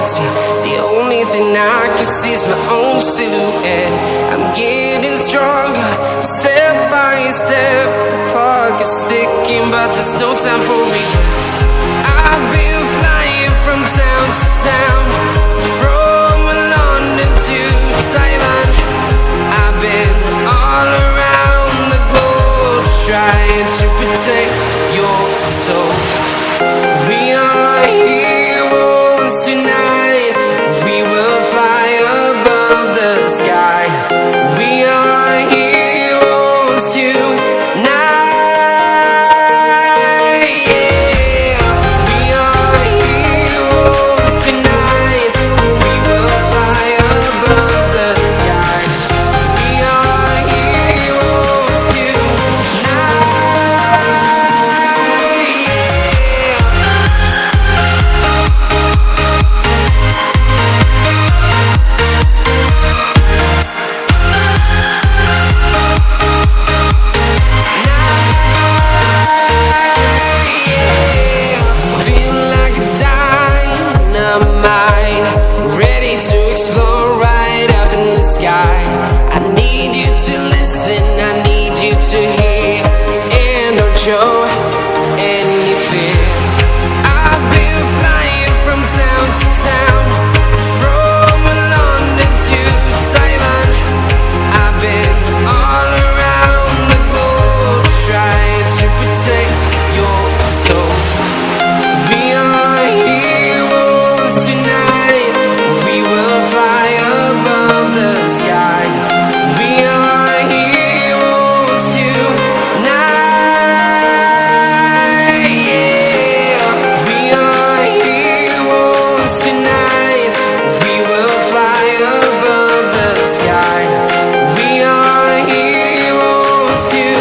See, the only thing I can see is my own silhouette. I'm getting stronger, step by step. The clock is ticking, but there's no time for regrets. I've been flying from town to town, from London to Taiwan. I've been all around the globe, trying to protect your soul. We are heroes tonight. We will fly above the sky. We are heroes tonight. Yeah. We are heroes tonight. We will fly above the sky. We are heroes tonight. I need you to listen, I need you to hear, and don't show any fear. I've been flying from town to town, from London to Taiwan. I've been all around the globe, trying to protect your soul. We are heroes tonight. We will fly above the sky. We are heroes tonight. Yeah. We are heroes tonight. We will fly above the sky. We are heroes tonight.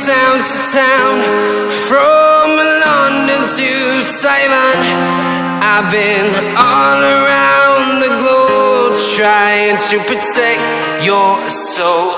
Town to town, from London to Taiwan. I've been all around the globe, trying to protect your soul.